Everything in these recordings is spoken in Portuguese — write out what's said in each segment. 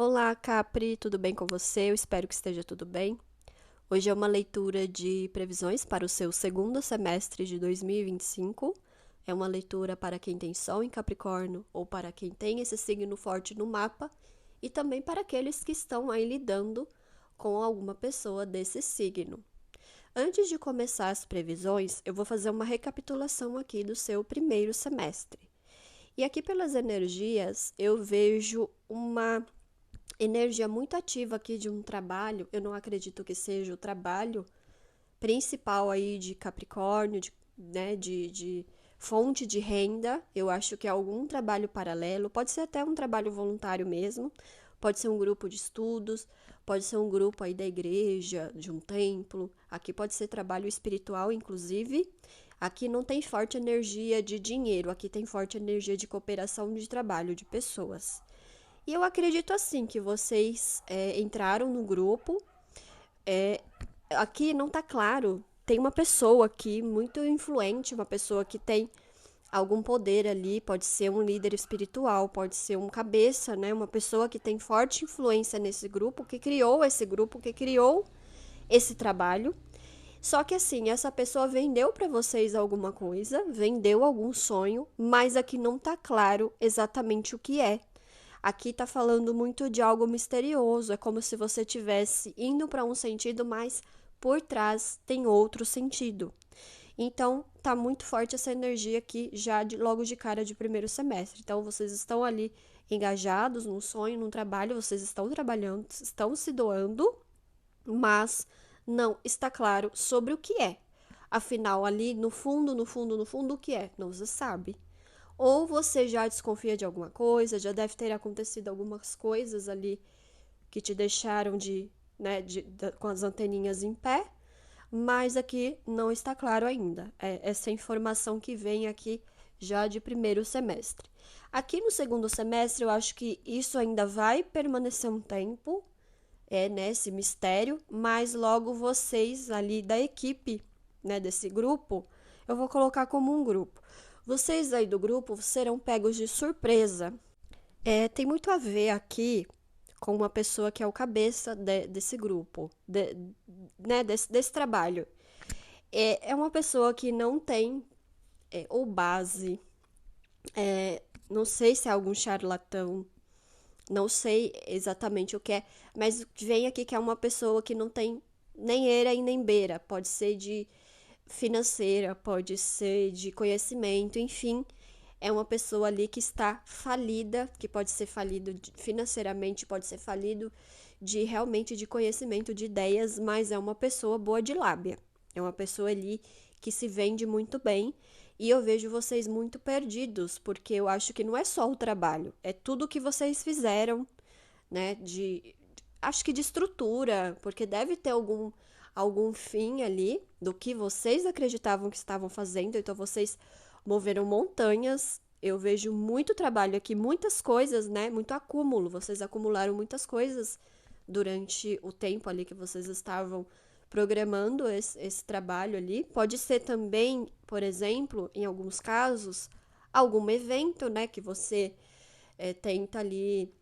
Olá, Capri, tudo bem com você? Eu espero que esteja tudo bem. Hoje é uma leitura de previsões para o seu segundo semestre de 2025. É uma leitura para quem tem Sol em Capricórnio ou para quem tem esse signo forte no mapa e também para aqueles que estão aí lidando com alguma pessoa desse signo. Antes de começar as previsões, eu vou fazer uma recapitulação aqui do seu primeiro semestre. E aqui pelas energias, eu vejo uma energia muito ativa aqui de um trabalho. Eu não acredito que seja o trabalho principal aí de Capricórnio, de fonte de renda. Eu acho que é algum trabalho paralelo, pode ser até um trabalho voluntário mesmo, pode ser um grupo de estudos, pode ser um grupo aí da igreja, de um templo. Aqui pode ser trabalho espiritual, inclusive. Aqui não tem forte energia de dinheiro, aqui tem forte energia de cooperação de trabalho, de pessoas. E eu acredito assim que vocês entraram no grupo. É, Aqui não tá claro. Tem uma pessoa aqui muito influente, uma pessoa que tem algum poder ali, pode ser um líder espiritual, pode ser um cabeça, né? Uma pessoa que tem forte influência nesse grupo, que criou esse grupo, que criou esse trabalho. Só que assim, essa pessoa vendeu para vocês alguma coisa, vendeu algum sonho, mas aqui não tá claro exatamente o que é. Aqui tá falando muito de algo misterioso, é como se você tivesse indo para um sentido, mas por trás tem outro sentido. Então, tá muito forte essa energia aqui já logo de cara de primeiro semestre. Então, vocês estão ali engajados num sonho, num trabalho, vocês estão trabalhando, estão se doando, mas não está claro sobre o que é. Afinal, ali no fundo, no fundo, no fundo, o que é? Não se sabe. Ou você já desconfia de alguma coisa, já deve ter acontecido algumas coisas ali que te deixaram com as anteninhas em pé, mas aqui não está claro ainda. É essa informação que vem aqui já de primeiro semestre. Aqui no segundo semestre, eu acho que isso ainda vai permanecer um tempo, né, esse mistério, mas logo vocês ali da equipe, né, desse grupo, eu vou colocar como um grupo. Vocês aí do grupo serão pegos de surpresa. Tem muito a ver aqui com uma pessoa que é o cabeça desse grupo, desse trabalho. É uma pessoa que não tem ou base, não sei se é algum charlatão, não sei exatamente o que é, mas vem aqui que é uma pessoa que não tem nem eira e nem beira. Pode ser de financeira, pode ser de conhecimento, enfim. É uma pessoa ali que está falida, que pode ser falido financeiramente, pode ser falido de realmente de conhecimento, de ideias, mas é uma pessoa boa de lábia. É uma pessoa ali que se vende muito bem. E eu vejo vocês muito perdidos, porque eu acho que não é só o trabalho, é tudo que vocês fizeram, né? Acho que de estrutura, porque deve ter algum fim ali do que vocês acreditavam que estavam fazendo, então vocês moveram montanhas. Eu vejo muito trabalho aqui, muitas coisas, né? Muito acúmulo. Vocês acumularam muitas coisas durante o tempo ali que vocês estavam programando esse trabalho ali. Pode ser também, por exemplo, em alguns casos, algum evento, né? Que você tenta ali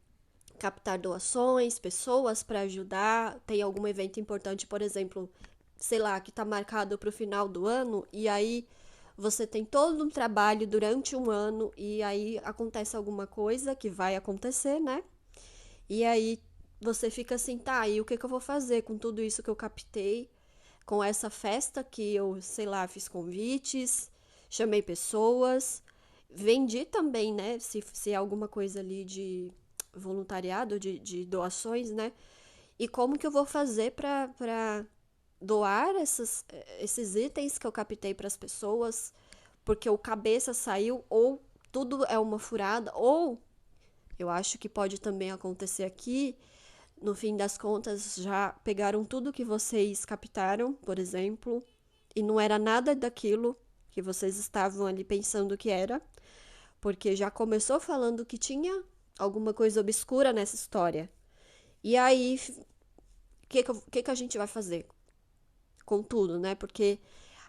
captar doações, pessoas para ajudar. Tem algum evento importante, por exemplo, sei lá, que está marcado para o final do ano, e aí você tem todo um trabalho durante um ano, e aí acontece alguma coisa que vai acontecer, né? E aí você fica assim, tá, e o que, que eu vou fazer com tudo isso que eu captei? Com essa festa que eu, sei lá, fiz convites, chamei pessoas, vendi também, né? Se é alguma coisa ali de voluntariado, de doações, né? E como que eu vou fazer para doar esses itens que eu captei para as pessoas, porque o cabeça saiu, ou tudo é uma furada, ou eu acho que pode também acontecer aqui, no fim das contas, já pegaram tudo que vocês captaram, por exemplo, e não era nada daquilo que vocês estavam ali pensando que era, porque já começou falando que tinha alguma coisa obscura nessa história. E aí, o que a gente vai fazer com tudo, né? Porque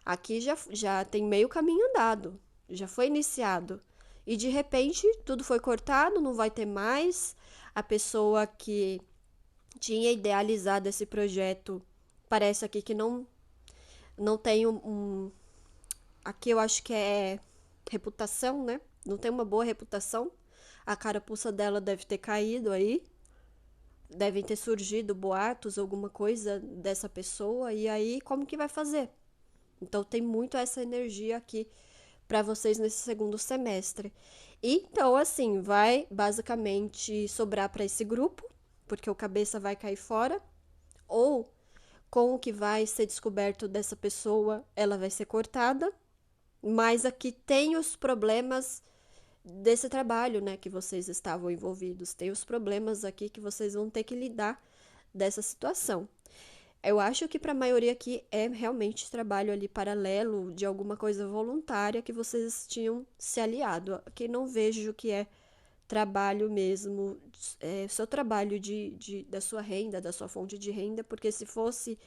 aqui já tem meio caminho andado, já foi iniciado. E de repente tudo foi cortado, não vai ter mais. A pessoa que tinha idealizado esse projeto parece aqui que não tem aqui eu acho que é reputação, né? Não tem uma boa reputação. A carapuça dela deve ter caído aí. Devem ter surgido boatos, alguma coisa dessa pessoa. E aí, como que vai fazer? Então, tem muito essa energia aqui para vocês nesse segundo semestre. Então, assim, vai basicamente sobrar para esse grupo, porque o cabeça vai cair fora, ou com o que vai ser descoberto dessa pessoa, ela vai ser cortada. Mas aqui tem os problemas desse trabalho, né, que vocês estavam envolvidos. Tem os problemas aqui que vocês vão ter que lidar dessa situação. Eu acho que para a maioria aqui é realmente trabalho ali paralelo de alguma coisa voluntária que vocês tinham se aliado. Aqui não vejo que é trabalho mesmo, seu trabalho da sua renda, da sua fonte de renda, porque se fosse,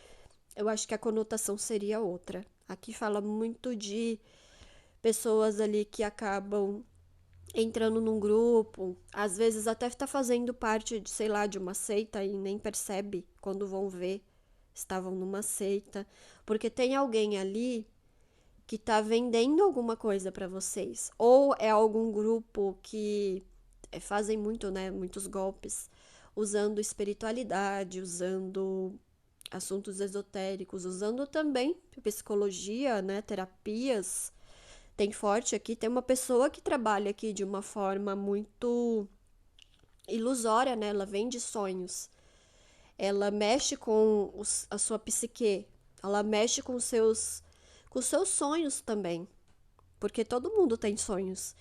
eu acho que a conotação seria outra. Aqui fala muito de pessoas ali que acabam entrando num grupo, às vezes até está fazendo parte de, sei lá, de uma seita e nem percebe quando vão ver estavam numa seita, porque tem alguém ali que está vendendo alguma coisa para vocês, ou é algum grupo que fazem muito, né, muitos golpes, usando espiritualidade, usando assuntos esotéricos, usando também psicologia, né, terapias. Tem forte aqui, tem uma pessoa que trabalha aqui de uma forma muito ilusória, né? Ela vende sonhos. Ela mexe com a sua psique. Ela mexe com os seus sonhos também. Porque todo mundo tem sonhos.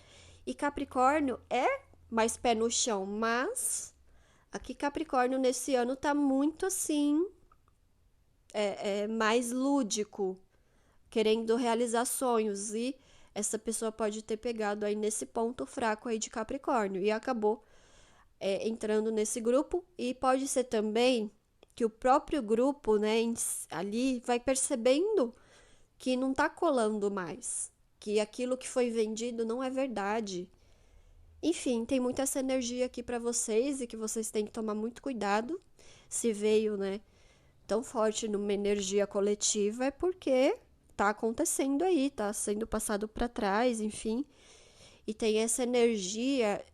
E Capricórnio é mais pé no chão, mas aqui Capricórnio nesse ano tá muito assim, mais lúdico, querendo realizar sonhos. E essa pessoa pode ter pegado aí nesse ponto fraco aí de Capricórnio e acabou entrando nesse grupo. E pode ser também que o próprio grupo, né, ali vai percebendo que não tá colando mais, que aquilo que foi vendido não é verdade. Enfim, tem muita essa energia aqui para vocês e que vocês têm que tomar muito cuidado. Se veio, né, tão forte numa energia coletiva é porque tá acontecendo aí, tá sendo passado para trás, enfim. E tem essa energia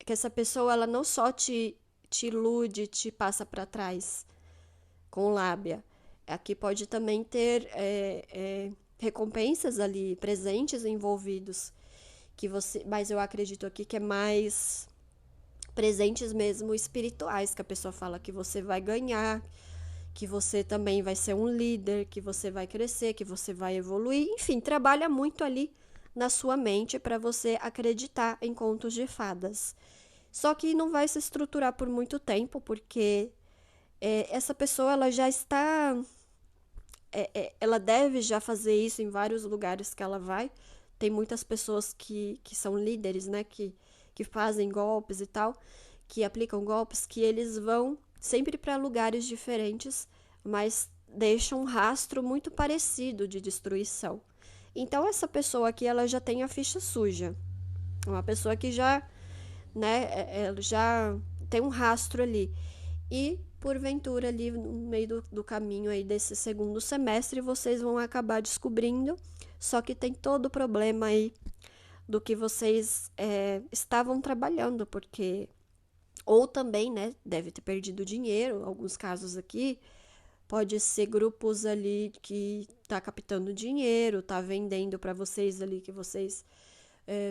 que essa pessoa ela não só te ilude, te passa para trás com lábia. Aqui pode também ter recompensas ali presentes envolvidos que você, mas eu acredito aqui que é mais presentes mesmo espirituais que a pessoa fala que você vai ganhar, que você também vai ser um líder, que você vai crescer, que você vai evoluir, enfim, trabalha muito ali na sua mente para você acreditar em contos de fadas. Só que não vai se estruturar por muito tempo, porque essa pessoa ela já está, ela deve já fazer isso em vários lugares que ela vai. Tem muitas pessoas que são líderes, né, que fazem golpes e tal, que aplicam golpes, que eles vão sempre para lugares diferentes, mas deixam um rastro muito parecido de destruição. Então essa pessoa aqui ela já tem a ficha suja. É uma pessoa que já, né, ela já tem um rastro ali. E porventura ali no meio do caminho aí desse segundo semestre vocês vão acabar descobrindo, só que tem todo o problema aí do que vocês estavam trabalhando, porque ou também, né, deve ter perdido dinheiro, alguns casos aqui, pode ser grupos ali que tá captando dinheiro, tá vendendo para vocês ali que vocês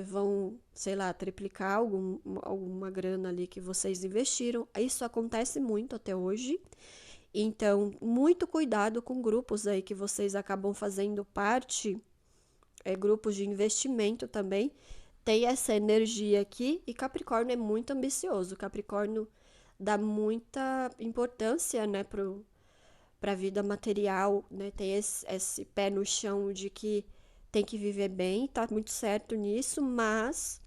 vão, sei lá, triplicar alguma grana ali que vocês investiram. Isso acontece muito até hoje. Então, muito cuidado com grupos aí que vocês acabam fazendo parte, grupos de investimento também. Tem essa energia aqui e Capricórnio é muito ambicioso. Capricórnio dá muita importância, né, para a vida material, né? Tem esse pé no chão de que tem que viver bem, tá muito certo nisso, mas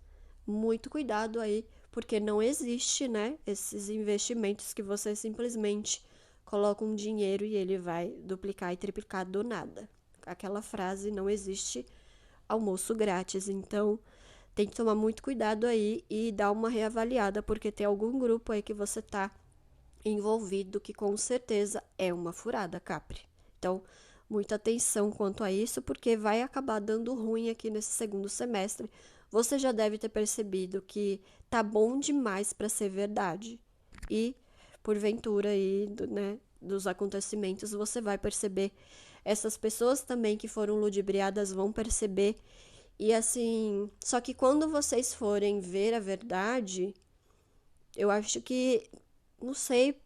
muito cuidado aí, porque não existe, né, esses investimentos que você simplesmente coloca um dinheiro e ele vai duplicar e triplicar do nada. Aquela frase não existe almoço grátis, então tem que tomar muito cuidado aí e dar uma reavaliada, porque tem algum grupo aí que você tá envolvido que com certeza é uma furada, Capri. Então, muita atenção quanto a isso, porque vai acabar dando ruim aqui nesse segundo semestre. Você já deve ter percebido que tá bom demais para ser verdade. E, porventura aí, né, dos acontecimentos, você vai perceber. Essas pessoas também que foram ludibriadas vão perceber. E assim, só que quando vocês forem ver a verdade, eu acho que não sei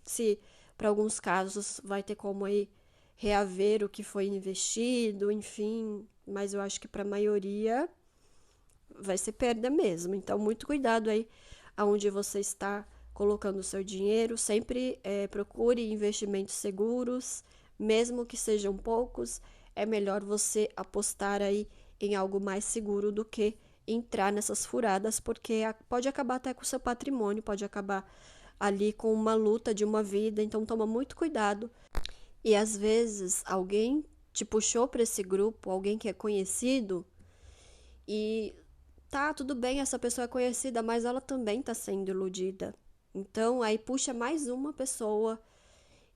se para alguns casos vai ter como aí reaver o que foi investido, enfim, mas eu acho que para a maioria vai ser perda mesmo. Então, muito cuidado aí aonde você está colocando o seu dinheiro. Sempre procure investimentos seguros, mesmo que sejam poucos. É melhor você apostar aí em algo mais seguro do que entrar nessas furadas, porque pode acabar até com o seu patrimônio, pode acabar ali com uma luta de uma vida. Então, toma muito cuidado. E às vezes alguém te puxou para esse grupo, alguém que é conhecido, e tá, tudo bem, essa pessoa é conhecida, mas ela também tá sendo iludida. Então, aí puxa mais uma pessoa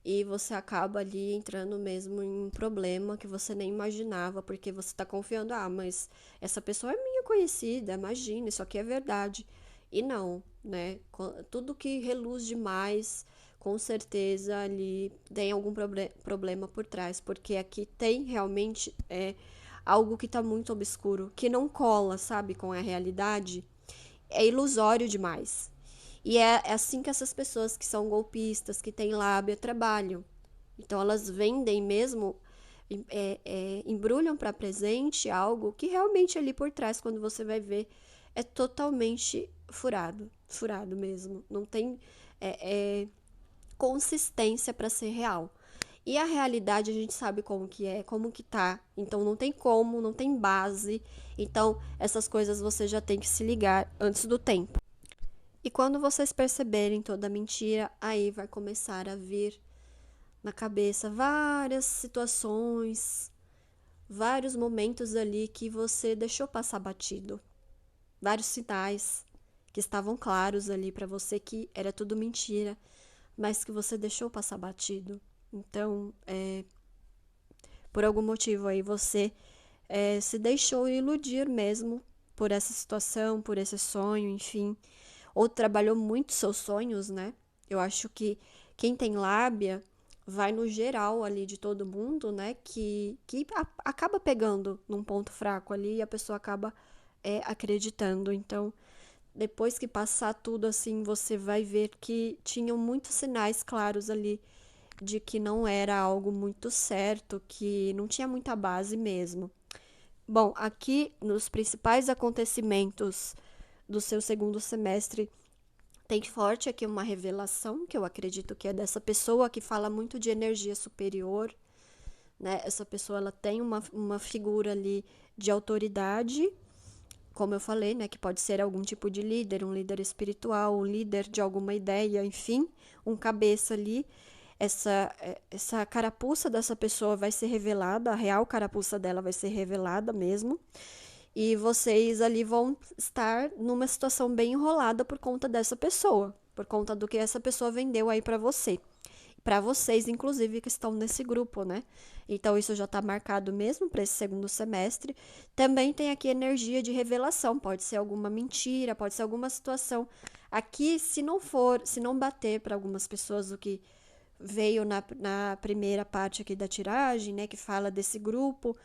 e você acaba ali entrando mesmo em um problema que você nem imaginava, porque você tá confiando, mas essa pessoa é minha conhecida, imagina, isso aqui é verdade. E não, né? Tudo que reluz demais, com certeza ali tem algum problema por trás, porque aqui tem realmente algo que tá muito obscuro, que não cola, sabe, com a realidade. É ilusório demais. E é assim que essas pessoas que são golpistas, que têm lábia, trabalham. Então elas vendem mesmo, embrulham para presente algo que realmente ali por trás, quando você vai ver, é totalmente furado, furado mesmo. Não tem consistência para ser real. E a realidade a gente sabe como que é, como que tá. Então não tem como, não tem base. Então essas coisas você já tem que se ligar antes do tempo. E quando vocês perceberem toda a mentira, aí vai começar a vir na cabeça várias situações, vários momentos ali que você deixou passar batido, vários sinais que estavam claros ali para você que era tudo mentira, mas que você deixou passar batido. Então, por algum motivo aí você se deixou iludir mesmo por essa situação, por esse sonho, enfim, ou trabalhou muito seus sonhos, né? Eu acho que quem tem lábia vai no geral ali de todo mundo, né? Que acaba pegando num ponto fraco ali e a pessoa acaba acreditando. Então, depois que passar tudo assim, você vai ver que tinham muitos sinais claros ali de que não era algo muito certo, que não tinha muita base mesmo. Bom, aqui nos principais acontecimentos do seu segundo semestre, tem forte aqui uma revelação, que eu acredito que é dessa pessoa que fala muito de energia superior, né? Essa pessoa ela tem uma figura ali de autoridade, como eu falei, né? Que pode ser algum tipo de líder, um líder espiritual, um líder de alguma ideia, enfim, um cabeça ali. Essa carapuça dessa pessoa vai ser revelada, a real carapuça dela vai ser revelada mesmo. E vocês ali vão estar numa situação bem enrolada por conta dessa pessoa, por conta do que essa pessoa vendeu aí para você. Para vocês, inclusive, que estão nesse grupo, né? Então, isso já está marcado mesmo para esse segundo semestre. Também tem aqui energia de revelação. Pode ser alguma mentira, pode ser alguma situação. Aqui, se não bater para algumas pessoas o que veio na primeira parte aqui da tiragem, né? Que fala desse grupo.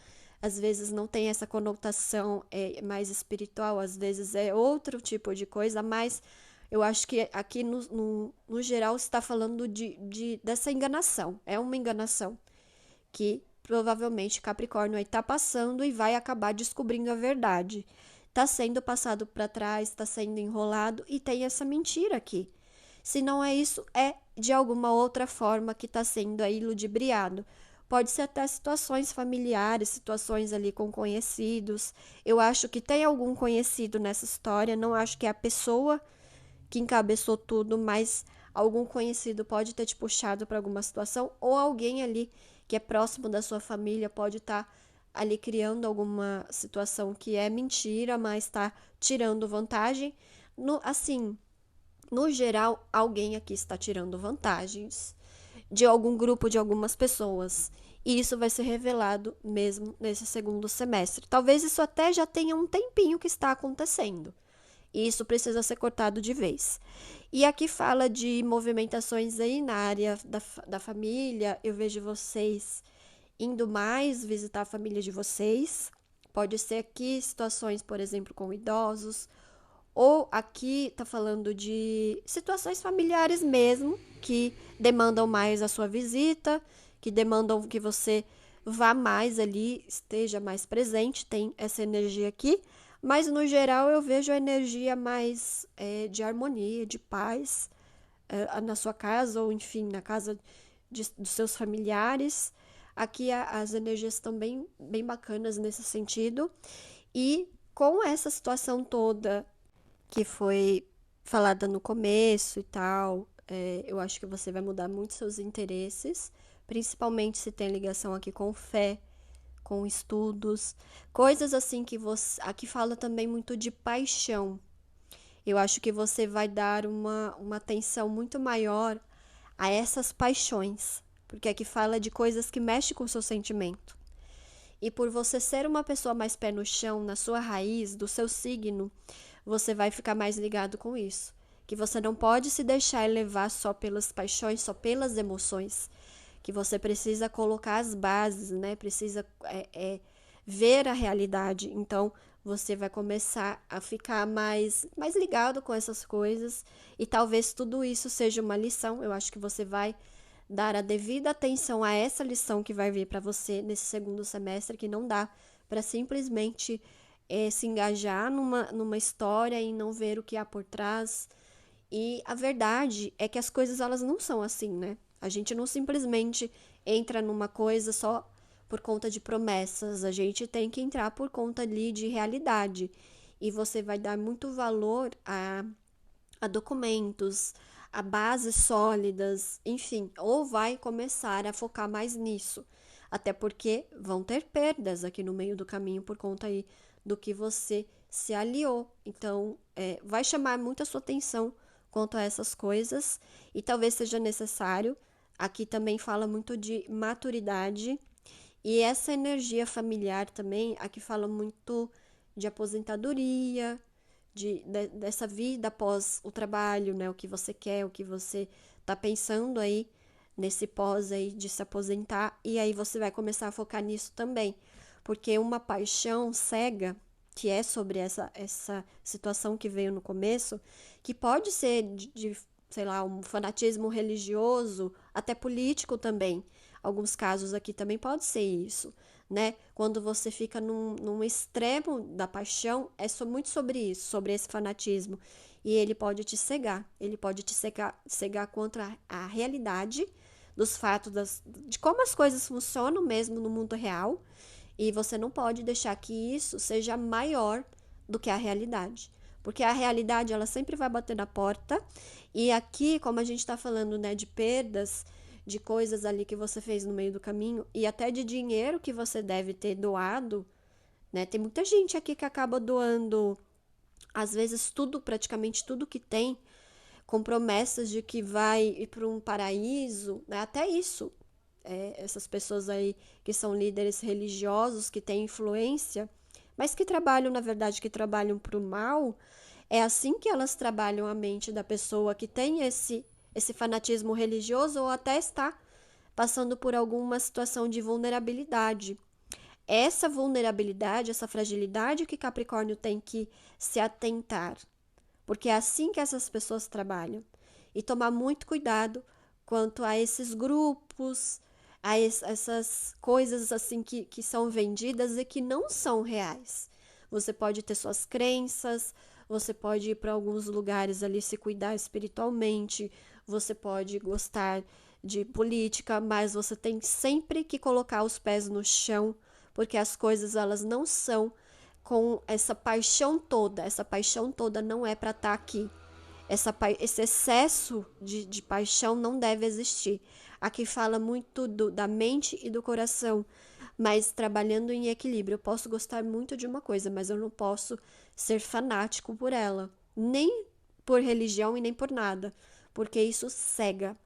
Às vezes não tem essa conotação mais espiritual, às vezes é outro tipo de coisa, mas eu acho que aqui no geral está falando dessa enganação. É uma enganação que provavelmente Capricórnio aí está passando e vai acabar descobrindo a verdade. Está sendo passado para trás, está sendo enrolado e tem essa mentira aqui. Se não é isso, é de alguma outra forma que está sendo aí ludibriado. Pode ser até situações familiares, situações ali com conhecidos. Eu acho que tem algum conhecido nessa história, não acho que é a pessoa que encabeçou tudo, mas algum conhecido pode ter te puxado para alguma situação, ou alguém ali que é próximo da sua família pode estar ali criando alguma situação que é mentira, mas está tirando vantagem. Assim, no geral, alguém aqui está tirando vantagens de algum grupo, de algumas pessoas. E isso vai ser revelado mesmo nesse segundo semestre. Talvez isso até já tenha um tempinho que está acontecendo. E isso precisa ser cortado de vez. E aqui fala de movimentações aí na área da família. Eu vejo vocês indo mais visitar a família de vocês. Pode ser aqui situações, por exemplo, com idosos. Ou aqui tá falando de situações familiares mesmo, que demandam mais a sua visita, que demandam que você vá mais ali, esteja mais presente, tem essa energia aqui. Mas no geral eu vejo a energia mais de harmonia, de paz, na sua casa, ou enfim, na casa dos seus familiares. Aqui as energias estão bem bacanas nesse sentido. E com essa situação toda que foi falada no começo e tal, eu acho que você vai mudar muito seus interesses, principalmente se tem ligação aqui com fé, com estudos, coisas assim que você. Aqui fala também muito de paixão. Eu acho que você vai dar uma atenção muito maior a essas paixões, porque aqui fala de coisas que mexem com o seu sentimento. E por você ser uma pessoa mais pé no chão, na sua raiz, do seu signo, você vai ficar mais ligado com isso. Que você não pode se deixar levar só pelas paixões, só pelas emoções. Que você precisa colocar as bases, né? Precisa ver a realidade. Então, você vai começar a ficar mais ligado com essas coisas. E talvez tudo isso seja uma lição. Eu acho que você vai dar a devida atenção a essa lição que vai vir para você nesse segundo semestre, que não dá para simplesmente se engajar numa história e não ver o que há por trás. E a verdade é que as coisas elas não são assim, né? A gente não simplesmente entra numa coisa só por conta de promessas, a gente tem que entrar por conta ali de realidade. E você vai dar muito valor a documentos, a bases sólidas, enfim, ou vai começar a focar mais nisso. Até porque vão ter perdas aqui no meio do caminho por conta aí do que você se aliou. Então, vai chamar muito a sua atenção quanto a essas coisas e talvez seja necessário. Aqui também fala muito de maturidade e essa energia familiar também. Aqui fala muito de aposentadoria, dessa vida após o trabalho, né? O que você quer, o que você tá pensando aí nesse pós aí de se aposentar, e aí você vai começar a focar nisso também, porque uma paixão cega, que é sobre essa situação que veio no começo, que pode ser sei lá, um fanatismo religioso, até político também. Alguns casos aqui também pode ser isso, né? Quando você fica num extremo da paixão, muito sobre isso, sobre esse fanatismo. E ele pode te cegar, ele pode te cegar contra a realidade dos fatos, de como as coisas funcionam mesmo no mundo real. E você não pode deixar que isso seja maior do que a realidade. Porque a realidade, ela sempre vai bater na porta. E aqui, como a gente está falando, né, de perdas, de coisas ali que você fez no meio do caminho, e até de dinheiro que você deve ter doado, né? Tem muita gente aqui que acaba doando, às vezes, tudo, praticamente tudo que tem, com promessas de que vai ir para um paraíso, né? Até isso. Essas pessoas aí que são líderes religiosos, que têm influência, mas que trabalham, na verdade, que trabalham para o mal, é assim que elas trabalham a mente da pessoa que tem esse fanatismo religioso ou até está passando por alguma situação de vulnerabilidade. Essa vulnerabilidade, essa fragilidade que Capricórnio tem que se atentar, porque é assim que essas pessoas trabalham. E tomar muito cuidado quanto a esses grupos, a essas coisas assim que são vendidas e que não são reais. Você pode ter suas crenças, você pode ir para alguns lugares ali se cuidar espiritualmente, você pode gostar de política, mas você tem sempre que colocar os pés no chão, porque as coisas elas não são com essa paixão toda. Essa paixão toda não é para estar aqui. Esse excesso de paixão não deve existir. Aqui fala muito da mente e do coração. mas trabalhando em equilíbrio. Eu posso gostar muito de uma coisa, mas eu não posso ser fanático por ela, nem por religião e nem por nada, porque isso cega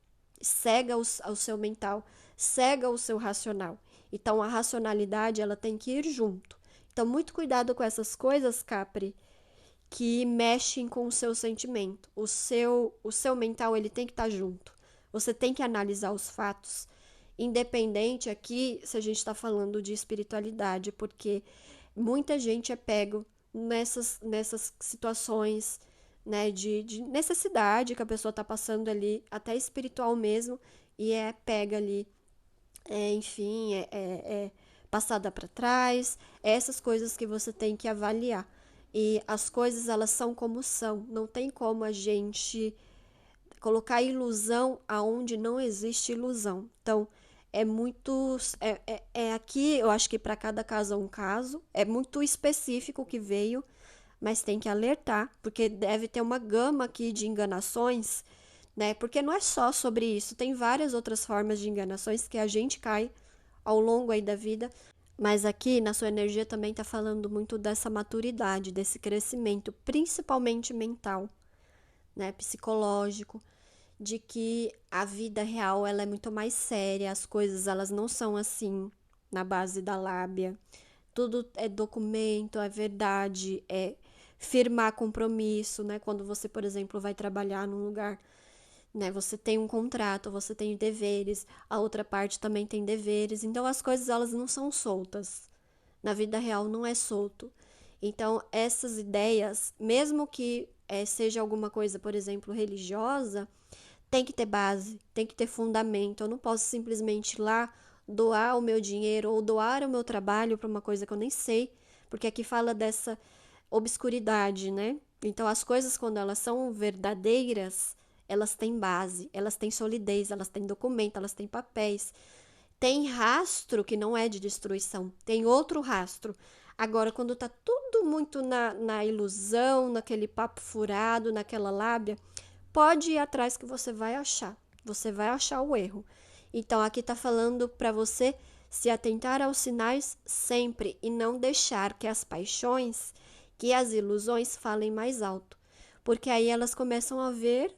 o seu mental, cega o seu racional. Então a racionalidade ela tem que ir junto. Então muito cuidado com essas coisas, Capri, que mexem com o seu sentimento. O seu mental ele tem que estar junto. Você tem que analisar os fatos, independente aqui se a gente está falando de espiritualidade, porque muita gente é pego nessas situações, né, de necessidade que a pessoa está passando ali, até espiritual mesmo, e é pega ali, enfim, é passada para trás, essas coisas que você tem que avaliar. E as coisas, elas são como são, não tem como a gente colocar ilusão aonde não existe ilusão. Então, é muito. Aqui, eu acho que para cada caso é um caso, é muito específico o que veio, mas tem que alertar, porque deve ter uma gama aqui de enganações, né? Porque não é só sobre isso, tem várias outras formas de enganações que a gente cai ao longo aí da vida, mas aqui na sua energia também está falando muito dessa maturidade, desse crescimento, principalmente mental, né? Psicológico, de que a vida real ela é muito mais séria, as coisas elas não são assim na base da lábia. Tudo é documento, é verdade, é firmar compromisso, né? Quando você, por exemplo, vai trabalhar num lugar, né? Você tem um contrato, você tem deveres, a outra parte também tem deveres. Então as coisas elas não são soltas. Na vida real não é solto. Então essas ideias, mesmo que seja alguma coisa, por exemplo, religiosa, tem que ter base, tem que ter fundamento. Eu não posso simplesmente ir lá doar o meu dinheiro ou doar o meu trabalho para uma coisa que eu nem sei, porque aqui fala dessa obscuridade, né? Então, as coisas, quando elas são verdadeiras, elas têm base, elas têm solidez, elas têm documento, elas têm papéis. Tem rastro que não é de destruição, tem outro rastro. Agora, quando tá tudo muito na ilusão, naquele papo furado, naquela lábia, pode ir atrás que você vai achar. Você vai achar o erro. Então, aqui tá falando para você se atentar aos sinais sempre e não deixar que as paixões, que as ilusões falem mais alto. Porque aí elas começam a ver,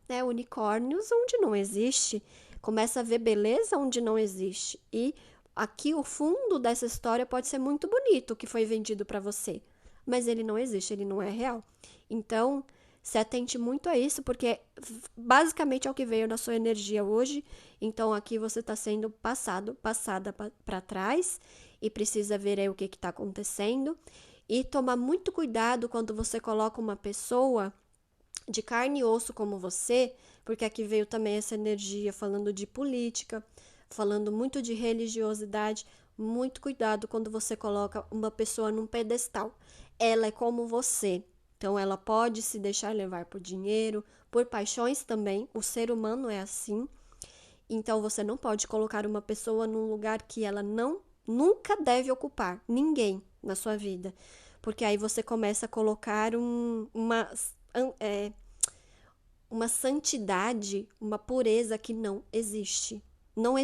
né, unicórnios onde não existe, começa a ver beleza onde não existe. E aqui o fundo dessa história pode ser muito bonito, o que foi vendido para você, mas ele não existe, ele não é real. Então, se atente muito a isso, porque basicamente é o que veio na sua energia hoje. Então, aqui você está sendo passada para trás e precisa ver aí o que está acontecendo. E tomar muito cuidado quando você coloca uma pessoa de carne e osso como você, porque aqui veio também essa energia falando de política, falando muito de religiosidade. Muito cuidado quando você coloca uma pessoa num pedestal. Ela é como você. Então, ela pode se deixar levar por dinheiro, por paixões também. O ser humano é assim. Então, você não pode colocar uma pessoa num lugar que ela nunca deve ocupar. Ninguém na sua vida. Porque aí você começa a colocar uma santidade, uma pureza que não existe.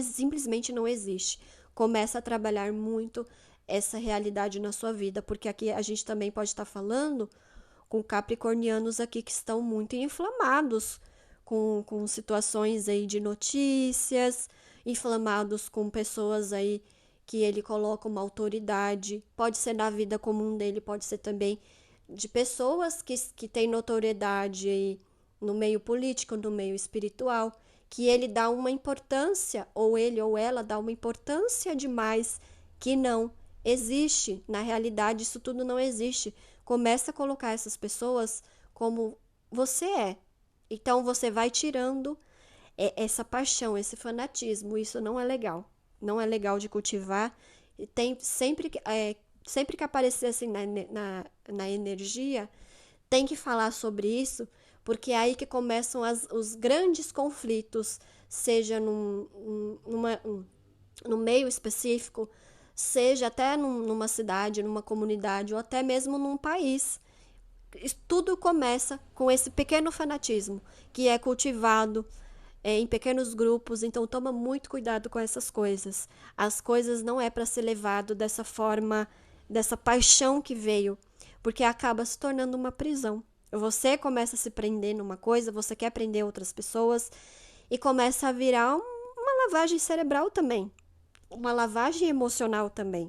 Simplesmente não existe. Começa a trabalhar muito essa realidade na sua vida. Porque aqui a gente também pode estar falando com capricornianos aqui que estão muito inflamados com situações aí de notícias, inflamados com pessoas aí que ele coloca uma autoridade, pode ser na vida comum dele, pode ser também de pessoas que têm notoriedade aí no meio político, no meio espiritual, que ele dá uma importância, ou ele ou ela dá uma importância demais que não existe. Na realidade, isso tudo não existe. Começa a colocar essas pessoas como você é. Então você vai tirando essa paixão, esse fanatismo. Isso não é legal. Não é legal de cultivar. E tem sempre que aparecer assim na energia, tem que falar sobre isso, porque é aí que começam os grandes conflitos, seja num meio específico, seja até numa cidade, numa comunidade ou até mesmo num país. Tudo começa com esse pequeno fanatismo que é cultivado em pequenos grupos, então toma muito cuidado com essas coisas. As coisas não é para ser levado dessa forma, dessa paixão que veio, porque acaba se tornando uma prisão. Você começa a se prender numa coisa, você quer prender outras pessoas e começa a virar uma lavagem cerebral também, uma lavagem emocional também.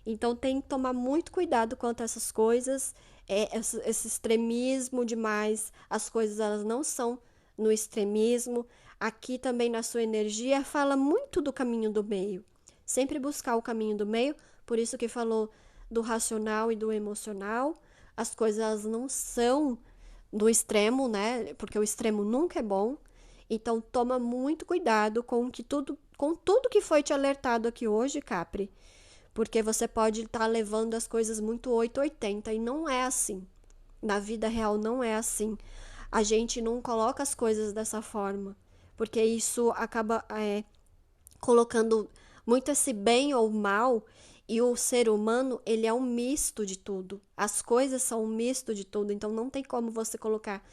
Então tem que tomar muito cuidado quanto a essas coisas, esse extremismo demais, as coisas elas não são no extremismo. Aqui também na sua energia fala muito do caminho do meio. Sempre buscar o caminho do meio, por isso que falou do racional e do emocional. As coisas elas não são do extremo, né? Porque o extremo nunca é bom. Então toma muito cuidado com tudo que foi te alertado aqui hoje, Capri, porque você pode estar levando as coisas muito 880 e não é assim. Na vida real não é assim. A gente não coloca as coisas dessa forma, porque isso acaba colocando muito esse bem ou mal, e o ser humano, ele é um misto de tudo. As coisas são um misto de tudo, então não tem como você colocar,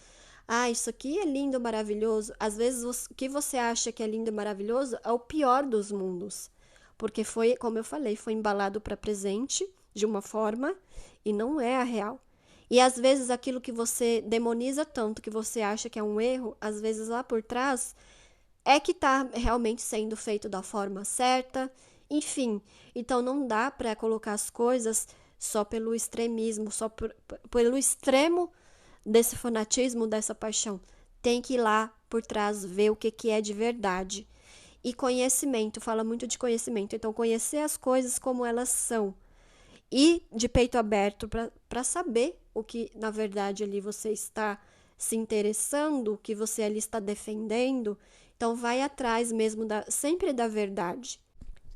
isso aqui é lindo, maravilhoso. Às vezes o que você acha que é lindo e maravilhoso é o pior dos mundos, porque foi, como eu falei, foi embalado para presente de uma forma e não é a real. E às vezes aquilo que você demoniza tanto, que você acha que é um erro, às vezes lá por trás é que está realmente sendo feito da forma certa. Enfim, então não dá para colocar as coisas só pelo extremismo, pelo extremo desse fanatismo, dessa paixão. Tem que ir lá por trás ver o que é de verdade. E conhecimento, fala muito de conhecimento. Então, conhecer as coisas como elas são. E de peito aberto para saber o que, na verdade, ali você está se interessando, o que você ali está defendendo. Então, vai atrás mesmo sempre da verdade.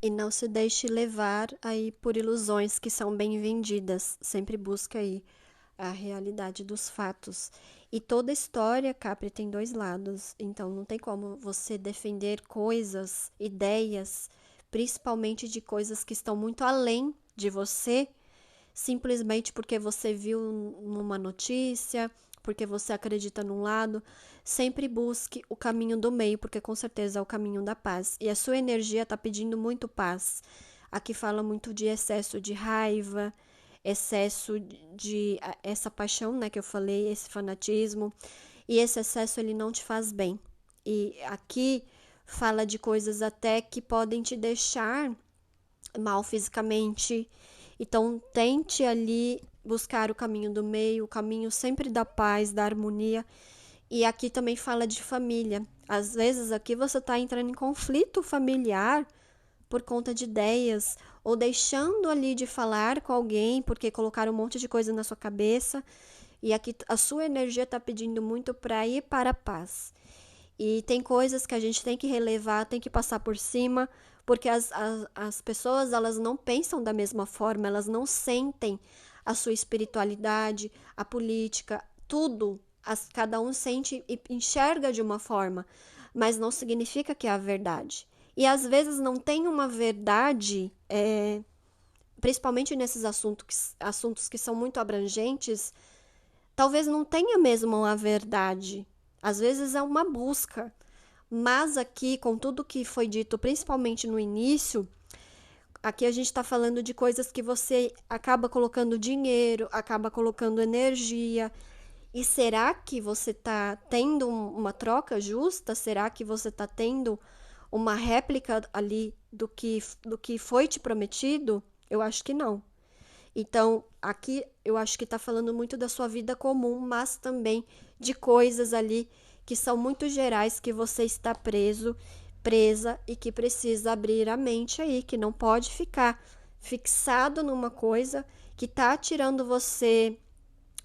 E não se deixe levar aí por ilusões que são bem vendidas. Sempre busca aí a realidade dos fatos. E toda história, Capri, tem dois lados. Então não tem como você defender coisas, ideias, principalmente de coisas que estão muito além de você, simplesmente porque você viu numa notícia, porque você acredita num lado. Sempre busque o caminho do meio, porque com certeza é o caminho da paz. E a sua energia está pedindo muito paz. Aqui fala muito de excesso de raiva, excesso de essa paixão, né, que eu falei, esse fanatismo. E esse excesso ele não te faz bem. E aqui fala de coisas até que podem te deixar mal fisicamente. Então, tente ali buscar o caminho do meio, o caminho sempre da paz, da harmonia. E aqui também fala de família. Às vezes aqui você está entrando em conflito familiar por conta de ideias, ou deixando ali de falar com alguém porque colocaram um monte de coisa na sua cabeça. E aqui a sua energia está pedindo muito para ir para a paz. E tem coisas que a gente tem que relevar, tem que passar por cima, porque as pessoas elas não pensam da mesma forma, elas não sentem a sua espiritualidade, a política, tudo. Cada um sente e enxerga de uma forma, mas não significa que é a verdade. E às vezes não tem uma verdade, principalmente nesses assuntos que são muito abrangentes, talvez não tenha mesmo a verdade. Às vezes é uma busca. Mas aqui, com tudo que foi dito, principalmente no início, aqui a gente está falando de coisas que você acaba colocando dinheiro, acaba colocando energia. E será que você está tendo uma troca justa? Será que você está tendo uma réplica ali do que foi te prometido? Eu acho que não. Então, aqui eu acho que está falando muito da sua vida comum, mas também de coisas ali que são muito gerais, que você está presa e que precisa abrir a mente aí, que não pode ficar fixado numa coisa que está tirando você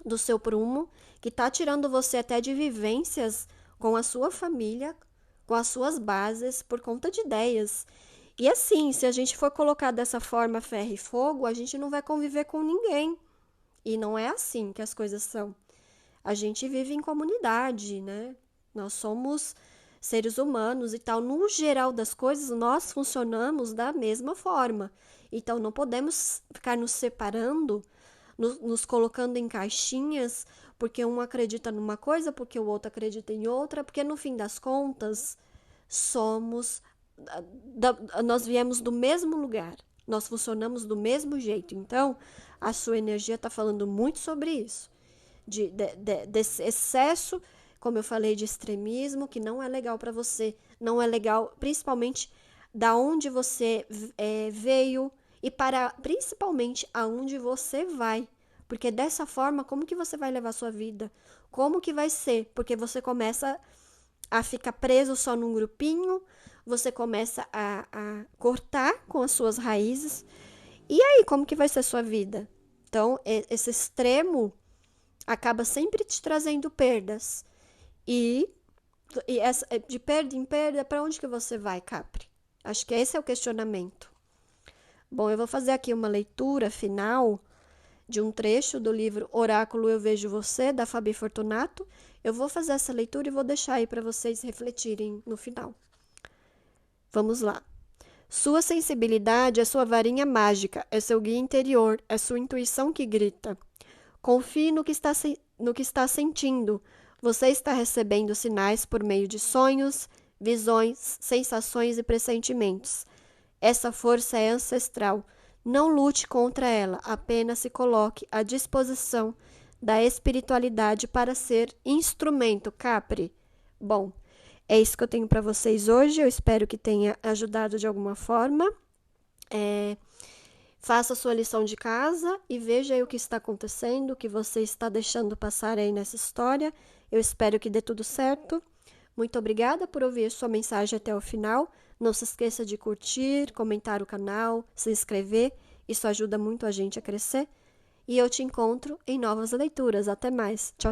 do seu prumo, que está tirando você até de vivências com a sua família, com as suas bases, por conta de ideias. E assim, se a gente for colocar dessa forma ferro e fogo, a gente não vai conviver com ninguém. E não é assim que as coisas são. A gente vive em comunidade, né? Nós somos seres humanos e tal. No geral das coisas, nós funcionamos da mesma forma. Então, não podemos ficar nos separando, nos colocando em caixinhas, porque um acredita numa coisa, porque o outro acredita em outra, porque no fim das contas, nós viemos do mesmo lugar, nós funcionamos do mesmo jeito. Então, a sua energia está falando muito sobre isso, desse excesso, como eu falei, de extremismo, que não é legal para você, não é legal, principalmente da onde você veio e principalmente aonde você vai. Porque dessa forma, como que você vai levar a sua vida? Como que vai ser? Porque você começa a ficar preso só num grupinho, você começa a cortar com as suas raízes. E aí, como que vai ser a sua vida? Então, esse extremo acaba sempre te trazendo perdas. E de perda em perda, para onde que você vai, Capri? Acho que esse é o questionamento. Bom, eu vou fazer aqui uma leitura final de um trecho do livro Oráculo Eu Vejo Você, da Fabi Fortunato. Eu vou fazer essa leitura e vou deixar aí para vocês refletirem no final. Vamos lá. Sua sensibilidade é sua varinha mágica, é seu guia interior, é sua intuição que grita. Confie no que está sentindo. Você está recebendo sinais por meio de sonhos, visões, sensações e pressentimentos. Essa força é ancestral. Não lute contra ela, apenas se coloque à disposição da espiritualidade para ser instrumento, Capri. Bom, é isso que eu tenho para vocês hoje. Eu espero que tenha ajudado de alguma forma. Faça a sua lição de casa e veja aí o que está acontecendo, o que você está deixando passar aí nessa história. Eu espero que dê tudo certo. Muito obrigada por ouvir sua mensagem até o final. Não se esqueça de curtir, comentar o canal, se inscrever. Isso ajuda muito a gente a crescer. E eu te encontro em novas leituras. Até mais. Tchau,